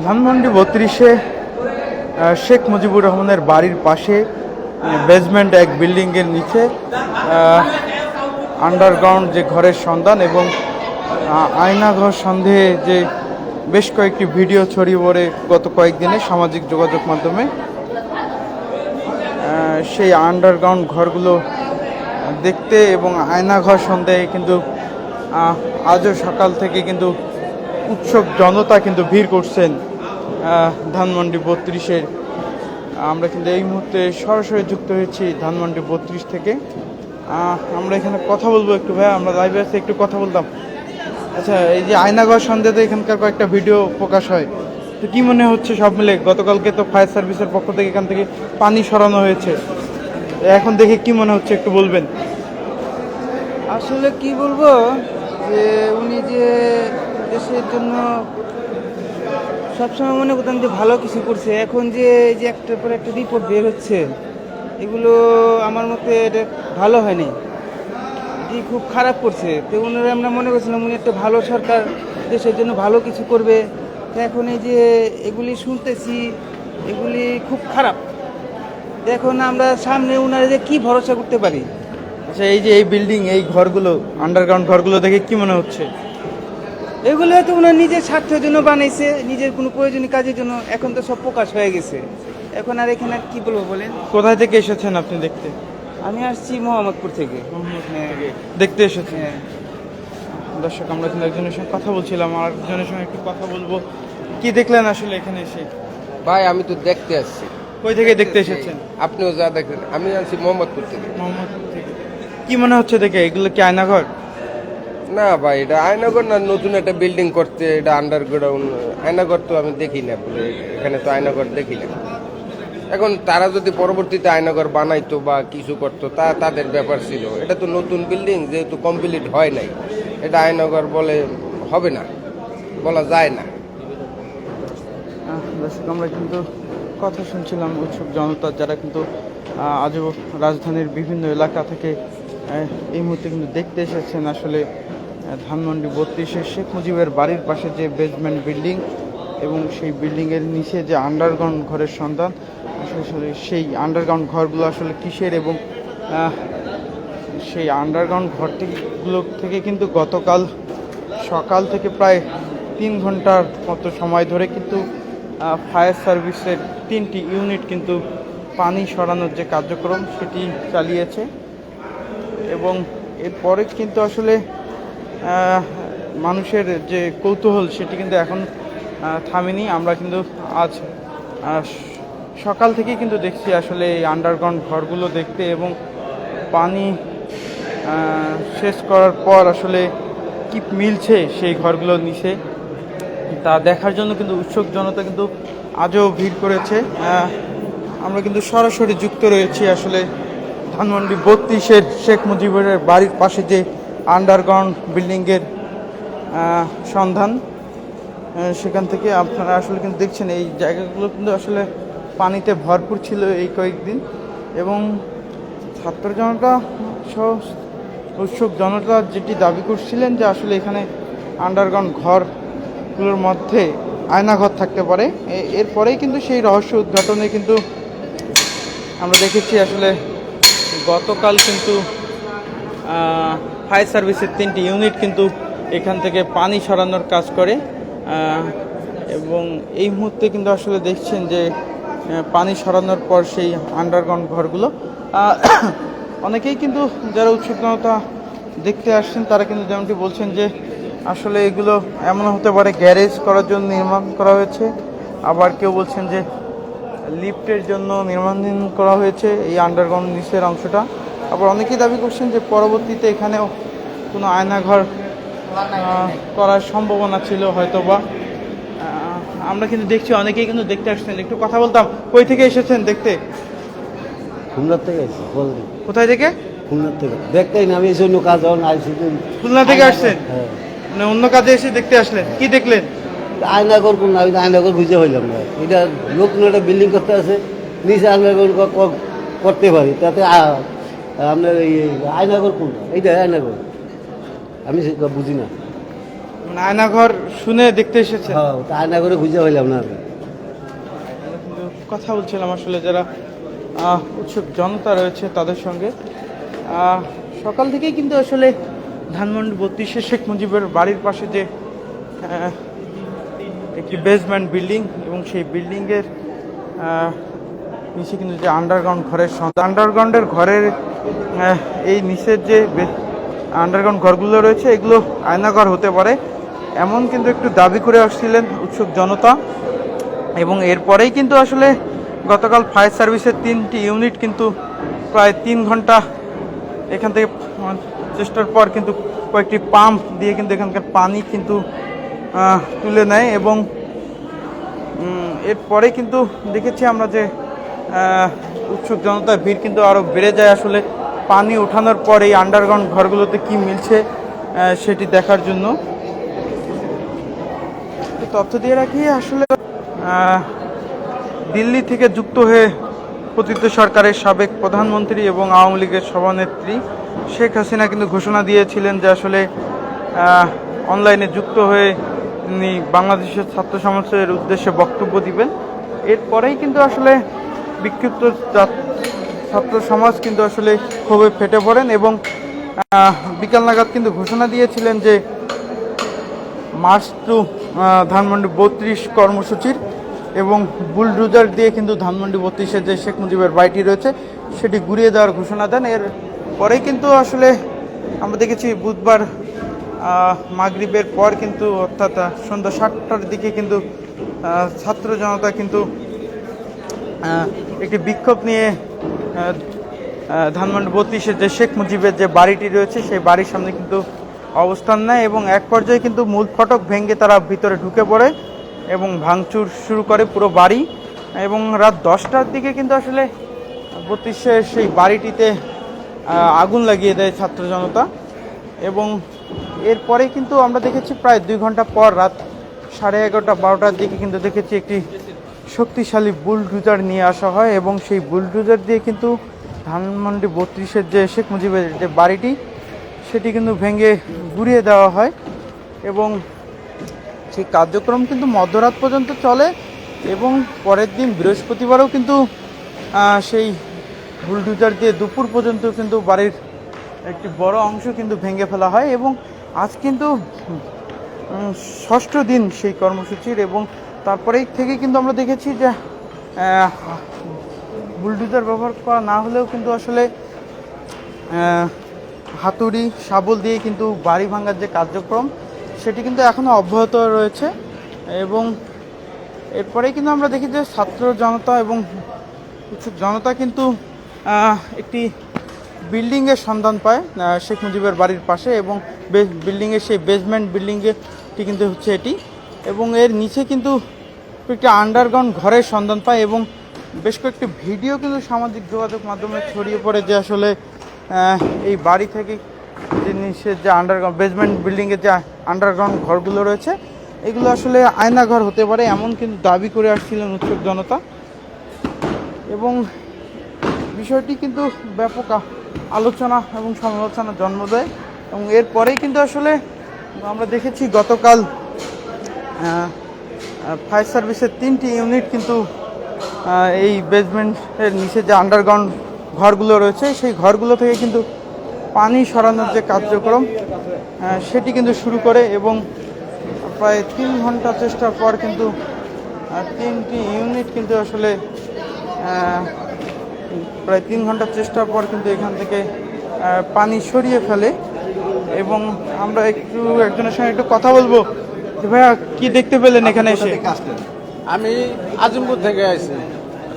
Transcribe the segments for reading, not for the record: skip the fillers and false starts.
ধানমন্ডি 32-এ শেখ মুজিবুর রহমানের বাড়ির পাশে বেসমেন্ট এক বিল্ডিংয়ের নিচে আন্ডারগ্রাউন্ড যে ঘরের সন্ধান এবং আয়নাঘর সন্দেহে যে বেশ কয়েকটি ভিডিও ছড়িয়ে পড়ে গত কয়েকদিনে সামাজিক যোগাযোগ মাধ্যমে। সেই আন্ডারগ্রাউন্ড ঘরগুলো দেখতে এবং আয়নাঘর সন্দেহে কিন্তু আজও সকাল থেকে কিন্তু উৎসুক জনতা কিন্তু ভিড় করছেন ধানমন্ডি 32-এর। আমরা কিন্তু এই মুহূর্তে সরাসরি যুক্ত হয়েছি ধানমন্ডি 32 থেকে। আমরা এখানে কথা বলবো একটু, ভাই আমরা লাইভে আছে, একটু কথা বলতাম। আচ্ছা, এই যে আয়নাঘর সন্দেহে এখানকার কয়েকটা ভিডিও প্রকাশ হয়, তো কি মনে হচ্ছে সব মিলে? গতকালকে তো ফায়ার সার্ভিসের পক্ষ থেকে এখান থেকে পানি সরানো হয়েছে, এখন দেখে কি মনে হচ্ছে একটু বলবেন? আসলে কি বলবো, যে উনি যে দেশের জন্য সবসময় মনে করতাম যে ভালো কিছু করছে, এখন যে এই যে একটার পর একটা রিপোর্ট বের হচ্ছে, এগুলো আমার মতে এটা ভালো হয়নি, যে খুব খারাপ করছে। তো ওনারা আমরা মনে করছিলাম উনি একটা ভালো সরকার, দেশের জন্য ভালো কিছু করবে। তো এখন এই যে এগুলি শুনতেছি, এগুলি খুব খারাপ। এখন আমরা সামনে ওনারা যে কি ভরসা করতে পারি? আচ্ছা, এই যে এই বিল্ডিং, এই ঘরগুলো, আন্ডারগ্রাউন্ড ঘরগুলো দেখে কি মনে হচ্ছে? এগুলো হয়তো ওনার নিজের স্বার্থের জন্য বানাইছে, নিজের কোনো প্রয়োজনীয় কাজের জন্য। এখন তো সব প্রকাশ হয়ে গেছে, এখন আর এখানে আর কি বলবো বলেন? কোথায় থেকে এসেছেন আপনি দেখতে? আমি আসছি মোহাম্মদপুর থেকে। হ্যাঁ, দেখতে এসেছেন? হ্যাঁ। দর্শক, আমরা কিন্তু একজনের সঙ্গে কথা বলছিলাম, আর একজনের সঙ্গে একটু কথা বলবো। কি দেখলেন আসলে এখানে এসে? ভাই আমি তো দেখতে আসছি। কই থেকে দেখতে এসেছেন? আপনিও যা দেখেন, আমি আসছি মোহাম্মদপুর থেকে। মোহাম্মদপুর থেকে। কি মনে হচ্ছে দেখে? এগুলো কি আয়নাঘর? না ভাই, এটা আয়নাঘর না, নতুন একটা বিল্ডিং করতে, এটা আন্ডারগ্রাউন্ড। আয়নাঘর তো আমি দেখি না, এখানে তো আয়নাঘর দেখি না। এখন তারা যদি পরবর্তীতে আয়নাঘর বানাইতো বা কিছু করতো, তা তাদের ব্যাপার ছিল। এটা তো নতুন বিল্ডিং, যেহেতু কমপ্লিট হয় নাই, এটা আয়নাঘর বলে হবে না, বলা যায় না। দর্শক, আমরা কিন্তু কথা শুনছিলাম উৎসুক জনতা, যারা কিন্তু আজও রাজধানীর বিভিন্ন এলাকা থেকে এই মুহূর্তে কিন্তু দেখতে এসেছেন আসলে ধানমন্ডি 32-এ শেখ মুজিবের বাড়ির পাশে যে বেসমেন্ট বিল্ডিং এবং সেই বিল্ডিংয়ের নিচে যে আন্ডারগ্রাউন্ড ঘরের সন্ধান। আসলে সেই আন্ডারগ্রাউন্ড ঘরগুলো আসলে কিসের, এবং সেই আন্ডারগ্রাউন্ড ঘরগুলো থেকে কিন্তু গতকাল সকাল থেকে প্রায় 3 ঘন্টার মতো সময় ধরে কিন্তু ফায়ার সার্ভিসের 3টি ইউনিট কিন্তু পানি সরানোর যে কার্যক্রম সেটি চালিয়েছে। এবং এরপরে কিন্তু আসলে মানুষের যে কৌতূহল সেটি কিন্তু এখন থামেনি। আমরা কিন্তু আজ সকাল থেকেই কিন্তু দেখছি আসলে এই আন্ডারগ্রাউন্ড ঘরগুলো দেখতে, এবং পানি শেষ করার পর আসলে কি মিলছে সেই ঘরগুলোর নিচে তা দেখার জন্য কিন্তু উৎসুক জনতা কিন্তু আজও ভিড় করেছে। আমরা কিন্তু সরাসরি যুক্ত রয়েছি আসলে ধানমন্ডি 32-এর শেখ মুজিবের বাড়ির পাশে যে আন্ডারগ্রাউন্ড বিল্ডিংয়ের সন্ধান, সেখান থেকে আপনারা আসলে কিন্তু দেখছেন এই জায়গাগুলো কিন্তু আসলে পানিতে ভরপুর ছিল এই কয়েকদিন। এবং ছাত্র জনতা সহ উৎসুক জনতা যেটি দাবি করছিলেন যে আসলে এখানে আন্ডারগ্রাউন্ড ঘরগুলোর মধ্যে আয়নাঘর থাকতে পারে, এরপরেই কিন্তু সেই রহস্য উদ্ঘাটনে কিন্তু আমরা দেখেছি আসলে গতকাল কিন্তু ফায়ার সার্ভিসের 3টি ইউনিট কিন্তু এখান থেকে পানি সরানোর কাজ করে। এবং এই মুহূর্তে কিন্তু আসলে দেখছেন যে পানি সরানোর পর সেই আন্ডারগ্রাউন্ড ঘরগুলো অনেকেই কিন্তু যারা উৎসুক জনতা দেখতে আসছেন তারা কিন্তু যেমনটি বলছেন যে আসলে এগুলো এমন হতে পারে গ্যারেজ করার জন্য নির্মাণ করা হয়েছে, আবার কেউ বলছেন যে লিফটের জন্য নির্মাণ করা হয়েছে এই আন্ডারগ্রাউন্ড নিচের অংশটা। আবার অনেকেই দাবি করছেন যে পরবর্তীতে এখানেও কোনো আয়নাঘর করার সম্ভাবনা ছিল হয়তোবা। আমরা কিন্তু দেখছি অনেকেই কিন্তু দেখতে আসছেন। একটু কথা বলতাম, কই থেকে এসেছেন দেখতে? খুলনা থেকে এসেছি। কোথায় থেকে? খুলনা থেকে দেখতেই না, আমি এই জন্য কাজ আইসি। খুলনা থেকে আসছেন? হ্যাঁ। মানে অন্য কাজে এসে দেখতে আসলেন, কি দেখলেন? আয়নাঘর কোন, আমি আয়নাঘর বুঝে হইলাম না। এটা নতুন একটা বিল্ডিং করতে আছে, নিচে আয়নাঘর করতে পারি, তাতে আপনার এই আয়নাঘর কোন, এইটা আয়নাঘর আমি সেটা বুঝি না। মানে আয়নাঘর শুনে দেখতে এসেছে। হ্যাঁ তা আয়না করে খুঁজে হইলাম না। কিন্তু কথা বলছিলাম আসলে যারা উৎসুক জনতা রয়েছে তাদের সঙ্গে। সকাল থেকেই কিন্তু আসলে ধানমন্ডি 32-এ শেখ মুজিবের বাড়ির পাশে যে একটি বেসমেন্ট বিল্ডিং এবং সেই বিল্ডিংয়ের নিচে কিন্তু যে আন্ডারগ্রাউন্ডের ঘরের এই নিচের যে আন্ডারগ্রাউন্ড ঘরগুলো রয়েছে এগুলো আয়নাঘর হতে পারে এমন কিন্তু একটু দাবি করে আসছিলেন উৎসুক জনতা। এবং এরপরেই কিন্তু আসলে গতকাল ফায়ার সার্ভিসের 3টি ইউনিট কিন্তু প্রায় 3 ঘন্টা এখান থেকে চেষ্টার পর কিন্তু কয়েকটি পাম্প দিয়ে কিন্তু এখানকার পানি কিন্তু তুলে নেয়। এবং এরপরে কিন্তু দেখেছি আমরা যে উৎসুক জনতার ভিড় কিন্তু আরও বেড়ে যায় আসলে পানি ওঠানোর পর এই আন্ডারগ্রাউন্ড ঘরগুলোতে কি মিলছে সেটি দেখার জন্য। তথ্য দিয়ে রাখি আসলে দিল্লি থেকে যুক্ত হয়ে পতিত সরকারের সাবেক প্রধানমন্ত্রী এবং আওয়ামী লীগের সভানেত্রী শেখ হাসিনা কিন্তু ঘোষণা দিয়েছিলেন যে আসলে অনলাইনে যুক্ত হয়ে তিনি বাংলাদেশের ছাত্র সমাজের উদ্দেশ্যে বক্তব্য দিবেন। এরপরেই কিন্তু আসলে বিক্ষিপ্ত ছাত্র সমাজ কিন্তু আসলে ক্ষোভে ফেটে পড়েন এবং বিকাল নাগাদ কিন্তু ঘোষণা দিয়েছিলেন যে মার্চ টু ধানমন্ডি 32 কর্মসূচির এবং বুলডোজার দিয়ে কিন্তু ধানমন্ডি 32-এর যে শেখ মুজিবের বাড়িটি রয়েছে সেটি ঘুরিয়ে দেওয়ার ঘোষণা দেন। এর পরে কিন্তু আসলে আমরা দেখেছি বুধবার মাগরিবের পর কিন্তু অর্থাৎ সন্ধ্যা 7টার দিকে কিন্তু ছাত্র জনতা কিন্তু একটি বিক্ষোভ নিয়ে ধানমন্ডি 32-এর যে শেখ মুজিবের যে বাড়িটি রয়েছে সেই বাড়ির সামনে কিন্তু অবস্থান নেয় এবং এক পর্যায়ে কিন্তু মূল ফটক ভেঙে তারা ভিতরে ঢুকে পড়ে এবং ভাঙচুর শুরু করে পুরো বাড়ি। এবং রাত 10টার দিকে কিন্তু আসলে 32-এর সেই বাড়িটিতে আগুন লাগিয়ে দেয় ছাত্র জনতা। এবং এরপরে কিন্তু আমরা দেখেছি প্রায় 2 ঘন্টা পর রাত 11:30-12টার দিকে কিন্তু দেখেছি একটি শক্তিশালী বুলডোজার নিয়ে আসা হয় এবং সেই বুলডোজার দিয়ে কিন্তু ধানমন্ডি 32-এর যে শেখ মুজিবের যে বাড়িটি সেটি কিন্তু ভেঙে ঘুরিয়ে দেওয়া হয় এবং সেই কার্যক্রম কিন্তু মধ্যরাত পর্যন্ত চলে এবং পরের দিন বৃহস্পতিবারও কিন্তু সেই বুলডোজার দিয়ে দুপুর পর্যন্ত কিন্তু বাড়ির একটি বড় অংশ কিন্তু ভেঙে ফেলা হয়। এবং আজ কিন্তু 6ষ্ঠ দিন সেই কর্মসূচির এবং তারপরেই থেকে কিন্তু আমরা দেখেছি যে বুলডোজার ব্যবহার করা না হলেও কিন্তু আসলে হাতুড়ি শাবল দিয়ে কিন্তু বাড়ি ভাঙার যে কার্যক্রম সেটি কিন্তু এখনও অব্যাহত রয়েছে। এবং এরপরেই কিন্তু আমরা দেখি যে ছাত্র জনতা এবং কিছু জনতা কিন্তু একটি বিল্ডিংয়ের সন্ধান পায় শেখ মুজিবের বাড়ির পাশে এবং বিল্ডিংয়ের সেই বেসমেন্ট বিল্ডিংটি কিন্তু হচ্ছে এটি এবং এর নিচে কিন্তু একটি আন্ডারগ্রাউন্ড ঘরের সন্ধান পায় এবং বেশ কয়েকটি ভিডিও কিন্তু সামাজিক যোগাযোগ মাধ্যমে ছড়িয়ে পড়ে যে আসলে এই বাড়ি থেকে যে নিচের যে আন্ডারগ্রাউন্ড বেসমেন্ট বিল্ডিংয়ের যে আন্ডারগ্রাউন্ড ঘরগুলো রয়েছে এগুলো আসলে আয়নাঘর হতে পারে এমন কিন্তু দাবি করে আসছিলেন উৎসুক জনতা। এবং বিষয়টি কিন্তু ব্যাপক আলোচনা এবং সমালোচনা জন্ম দেয় এবং এরপরেই কিন্তু আসলে আমরা দেখেছি গতকাল ফায়ার সার্ভিসের 3টি ইউনিট কিন্তু এই বেসমেন্টের নিচে যে আন্ডারগ্রাউন্ড ঘরগুলো রয়েছে সেই ঘরগুলো থেকে কিন্তু পানি সরানোর যে কার্যক্রম সেটি কিন্তু শুরু করে এবং প্রায় 3 ঘন্টা চেষ্টার পর কিন্তু 3টি ইউনিট কিন্তু আসলে প্রায় 3 ঘন্টা চেষ্টার পর কিন্তু এখান থেকে পানি সরিয়ে ফেলে। এবং আমরা একজনের সঙ্গে একটু কথা বলবো যে ভাইয়া কি দেখতে পেলেন এখানে এসে? আমি আজিমপুর থেকে আসি।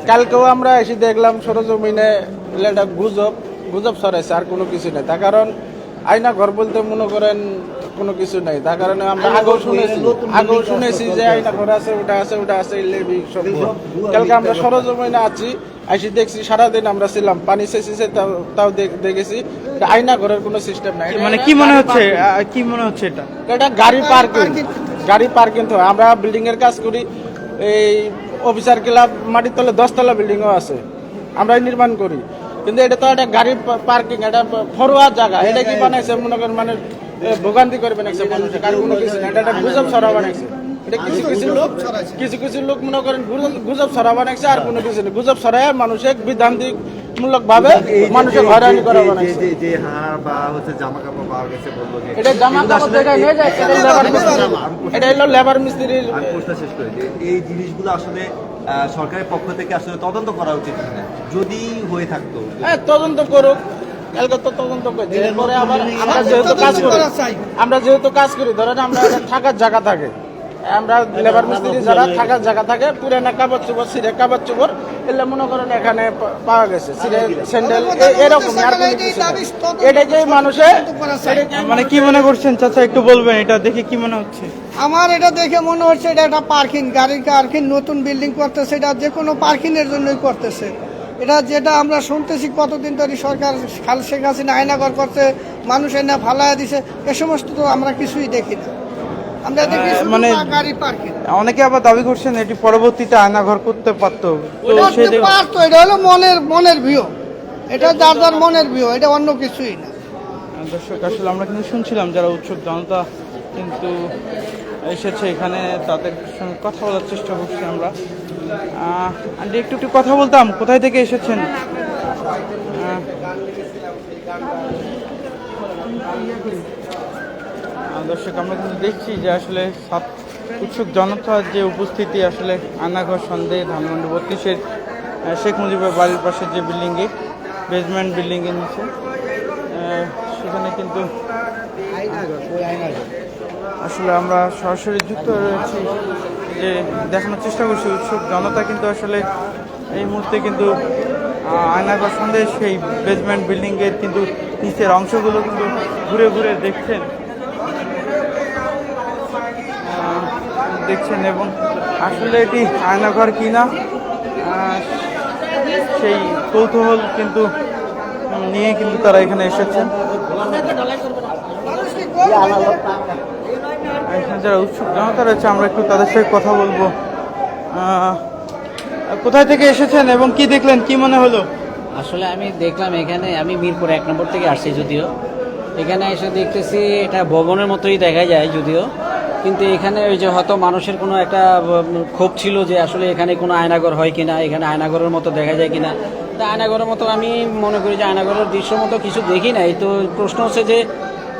কালকেও আমরা এসে দেখলাম সরজমিনে একটা গুজব ছড়াইছে, আর কোনো কিছু নেই। তার কারণ আয়না ঘর বলতে মনে করেন কোনো কিছু নেই। তার কারণে আমরা আগেও শুনেছি যে আয়না ঘর আছে, ওটা আছে কালকে আমরা সরজমিনে আছি, এসে দেখছি সারাদিন আমরা ছিলাম, পানি চেয়েছে তাও দেখেছি আয়না ঘরের কোনো সিস্টেম নাই। মানে কি মনে হচ্ছে এটা গাড়ি পার্কিং তো আমরা বিল্ডিং এর কাজ করি, এই অফিসার ক্লাব মাটির তলে 10তলা বিল্ডিংও আছে, আমরাই নির্মাণ করি। কিন্তু এটা তো একটা গাড়ি পার্কিং, এটা ফরোয়া জায়গা। এটা কি বানাইছে মনে করেন মানে ভোগান্তি করে বানাইছে মানুষের, আর কোনো কিছু না। এটা একটা গুজব ছড়া বানাইছে। এটা কিছু কিছু লোক মনে করেন গুজব ছড়া বানাইছে, আর কোনো কিছু না। গুজব ছড়ায় মানুষের বিধান্তিক মূলক ভাবে মানুষের হয়রানি করা বানাইছে। যে হার বা হচ্ছে জামা কাপড় পাওয়া গেছে বললো যে এটা জামা কাপড় দেখা নিয়ে যায়, এটা হলো লেবার মিস্ত্রির। আমি প্রশ্ন শেষ করে যে এই জিনিসগুলো আসলে সরকারের পক্ষ থেকে আসলে তদন্ত করা উচিত কিনা, যদি হয়ে থাকতো। হ্যাঁ, তদন্ত করুক, কালকে তো তদন্ত করছে। এরপরে আবার আমরা যেহেতু কাজ করি ধরেন আমরা থাকার জায়গা থাকে, আমরা লেবার মিস্ত্রি যারা থাকার জায়গা থাকে, পুরানা কাপড় চোপড় সিরে কাপড় চোপড় এলে মনে করেন এখানে পাওয়া গেছে, সিরে স্যান্ডেল এরকম। আর কোনো কিছু না। এটা যে মানুষে মানে কি মনে করছেন চাচা, একটু বলবেন এটা দেখে কি মনে হচ্ছে? আমার এটা দেখে মনে হচ্ছে এটা একটা পার্কিং, গাড়ির পার্কিং, নতুন বিল্ডিং করতেছে, এটা যে কোনো পার্কিং এর জন্যই করতেছে। এটা যেটা আমরা শুনতেছি কতদিন ধরে সরকার খাল শেখ হাসিনা আয়নাঘর করছে, মানুষ এনে ফালাইয়া দিছে, এ সমস্ত তো আমরা কিছুই দেখি না। আমরা দেখি শুধু মানে গাড়ি পার্কিং। অনেকে আবার দাবি করছেন এটি পরবর্তীতে আয়নাঘর করতে পারতো, তো সেই পারতো, এটা হলো মনের ভিউ, এটা যার যার মনের ভিউ, এটা অন্য কিছুই না। দর্শক আসলে আমরা কিন্তু শুনছিলাম যারা উৎসুক জনতা কিন্তু এসেছে এখানে, তাদের সঙ্গে কথা বলার চেষ্টা করছি আমরা। আন্টি একটু কথা বলতাম, কোথায় থেকে এসেছেন? দর্শক আমরা কিন্তু দেখছি যে আসলে উৎসুক জনতার যে উপস্থিতি, আসলে আয়নাঘর সন্দেহ ধানমন্ডি 32-এর শেখ মুজিবের বাড়ির পাশে যে বিল্ডিংয়ে, বেসমেন্ট বিল্ডিংয়ের নিচে, সেখানে কিন্তু আসলে আমরা সরাসরি যুক্ত রয়েছি, যে দেখানোর চেষ্টা করছি উৎসুক জনতা কিন্তু আসলে এই মুহূর্তে কিন্তু আয়নাঘর সন্দেহ সেই বেসমেন্ট বিল্ডিংয়ের কিন্তু নিচের অংশগুলো কিন্তু ঘুরে ঘুরে দেখছেন এবং আসলে এটি আয়নাঘর কিনা সেই কৌতূহল কিন্তু নিয়ে কিন্তু তারা এখানে এসেছেন। এখানে যারা উৎসুক জনতা রয়েছে আমরা একটু তাদের সাথে কথা বলবো। কোথায় থেকে এসেছেন এবং কি দেখলেন, কি মনে হলো? আসলে আমি দেখলাম এখানে, আমি মিরপুর 1 নম্বর থেকে আসছি, যদিও এখানে এসে দেখতেছি এটা ভবনের মতোই দেখা যায় যদিও, কিন্তু এখানে ওই যে হয়তো মানুষের কোনো একটা ক্ষোভ ছিল যে আসলে এখানে কোনো আয়নাঘর হয় কিনা, এখানে আয়নাঘরের মতো দেখা যায় কিনা। তা আয়নাঘরের মতো আমি মনে করি যে আয়নাঘরের দৃশ্য মতো কিছু দেখি নাই। তো প্রশ্ন হচ্ছে যে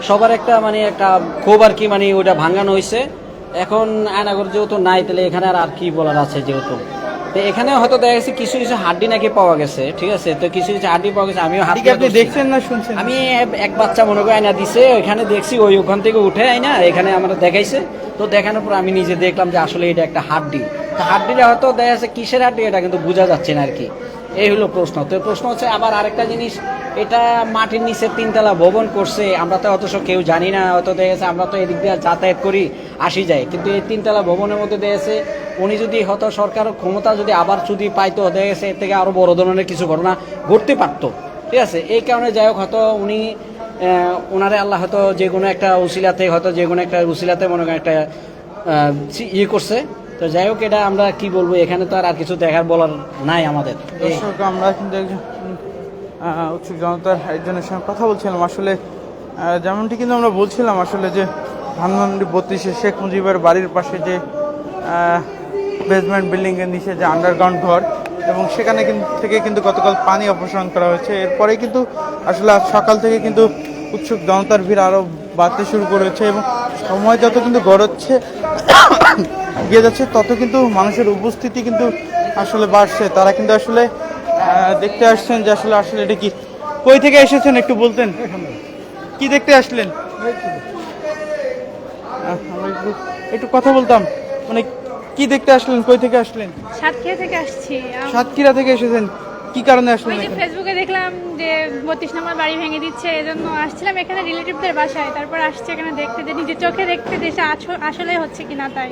সবার একটা মানে একটা ক্ষোভ আর কি, মানে ওটা ভাঙানো হয়েছে। এখন আয়নাঘর যেহেতু নাই, তাহলে এখানে আর কি বলার আছে যেহেতু। তো এখানে হয়তো দেখা গেছে কিছু কিছু হাড্ডি নাকি পাওয়া গেছে, ঠিক আছে। তো কিছু কিছু হাড্ডি পাওয়া গেছে, আমিও হাত আপনি দেখছেন না শুনছেন? আমি এক বাচ্চা মনে করে আয়না দিছে, ওইখানে দেখছি, ওখান থেকে উঠে আয়না এখানে আমরা দেখাইছে। তো দেখানোর পর আমি নিজে দেখলাম যে আসলে এটা একটা হাড্ডি। তো হাড্ডিটা হয়তো দেখা যাচ্ছে কিসের হাড্ডি এটা কিন্তু বোঝা যাচ্ছে না আর কি। এই হলো প্রশ্ন। তো প্রশ্ন হচ্ছে আবার আরেকটা জিনিস, এটা মাটির নিচে 3 তলা ভবন করছে, আমরা তো অত কেউ জানি না, হয়তো দেখা যাচ্ছে আমরা তো এদিক দিয়ে যাতায়াত করি আসি যাই, কিন্তু এই 3 তলা ভবনের মধ্যে দেখা যাচ্ছে উনি যদি হয়তো সরকারের ক্ষমতা যদি আবার যদি পাইতো, দেখা গেছে এর থেকে আরো বড় ধরনের কিছু ঘটনা ঘটতে পারতো, ঠিক আছে। এই কারণে যাই হোক হয়তো উনি ওনারে আল্লাহ হয়তো যে কোনো একটা উসিলাতে মনে করেন একটা ইয়ে করছে। তো যাই হোক, এটা আমরা কি বলবো, এখানে তো আর কিছু দেখার বলার নাই আমাদের। দর্শক আমরা কিন্তু একজন উৎসুক জনতার একজনের সঙ্গে কথা বলছিলাম। আসলে যেমনটি কিন্তু আমরা বলছিলাম আসলে যে ধানমন্ডি 32-এ শেখ মুজিবের বাড়ির পাশে যে বেসমেন্ট বিল্ডিংয়ের নিচে যে আন্ডারগ্রাউন্ড ঘর, এবং সেখানে থেকে কিন্তু গতকাল পানি অপসারণ করা হয়েছে। এরপরে কিন্তু আসলে আজ সকাল থেকে কিন্তু উৎসুক জনতার ভিড় আরও বাড়তে শুরু করেছে, এবং সময় যত কিন্তু গড়াচ্ছে গিয়ে যাচ্ছে তত কিন্তু মানুষের উপস্থিতি কিন্তু আসলে বাড়ছে। তারা কিন্তু আসলে দেখতে আসছেন যে আসলে এটা কি, কই থেকে এসেছেন একটু বলতেন, কি দেখতে আসলেন? আমরা একটু কথা বলতাম, মানে কি দেখতে আসলেন, কই থেকে আসলেন? সাতক্ষীরা থেকে আসছি। সাতক্ষীরা থেকে এসেছেন, কি কারণে আসলেন? ওই যে ফেসবুকে দেখলাম যে 32 নম্বর বাড়ি ভেঙে দিচ্ছে, এজন্য আসছিলাম এখানে রিলেটিভদের বাসায়। তারপর আসছি এখানে দেখতে, যে নিজের চোখে দেখতে দেশে আসলে হচ্ছে কিনা তাই।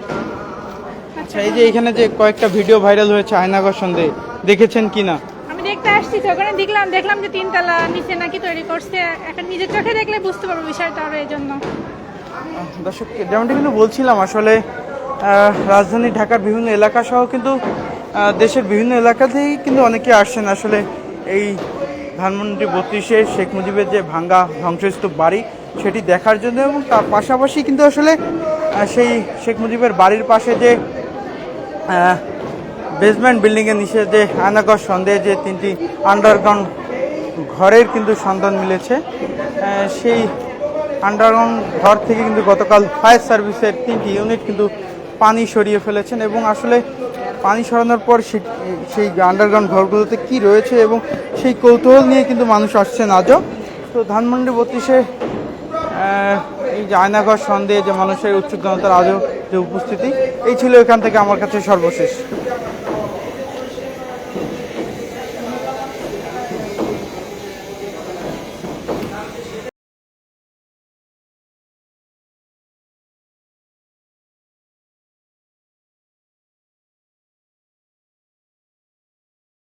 আচ্ছা, এই যে এখানে যে কয়েকটা ভিডিও ভাইরাল হয়েছে আয়নাঘর সন্দেহে, দেখেছেন কিনা? আমি দেখতে আসছি, তো ওখানে দেখলাম যে 3 তলা নিচে নাকি তৈরি করছে। এখন নিজের চোখে দেখলে বুঝতে পারবো বিষয়টা, আরো এই জন্য। দর্শক যেমনটি কিন্তু বলছিলাম, আসলে রাজধানী ঢাকার বিভিন্ন এলাকা সহ কিন্তু দেশের বিভিন্ন এলাকাতেই কিন্তু অনেকে আসছেন আসলে এই ধানমন্ডি 32-এ শেখ মুজিবের যে ভাঙ্গা ধ্বংসস্তূপ বাড়ি, সেটি দেখার জন্য এবং তার পাশাপাশি কিন্তু আসলে সেই শেখ মুজিবের বাড়ির পাশে যে বেসমেন্ট বিল্ডিংয়ের নিচে যে আয়নাঘর সন্দেহে যে 3টি আন্ডারগ্রাউন্ড ঘরের কিন্তু সন্ধান মিলেছে, সেই আন্ডারগ্রাউন্ড ঘর থেকে কিন্তু গতকাল ফায়ার সার্ভিসের 3টি ইউনিট কিন্তু পানি সরিয়ে ফেলেছেন এবং আসলে পানি সরানোর পর সেই আন্ডারগ্রাউন্ড ঘরগুলোতে কি রয়েছে এবং সেই কৌতূহল নিয়ে কিন্তু মানুষ আসছেন আজও। তো ধানমন্ডি 32-এ এই যে আয়নাঘর সন্দেহে যে মানুষের উৎসুক জনতার আজও যে উপস্থিতি, এই ছিল এখান থেকে আমার কাছে সর্বশেষ।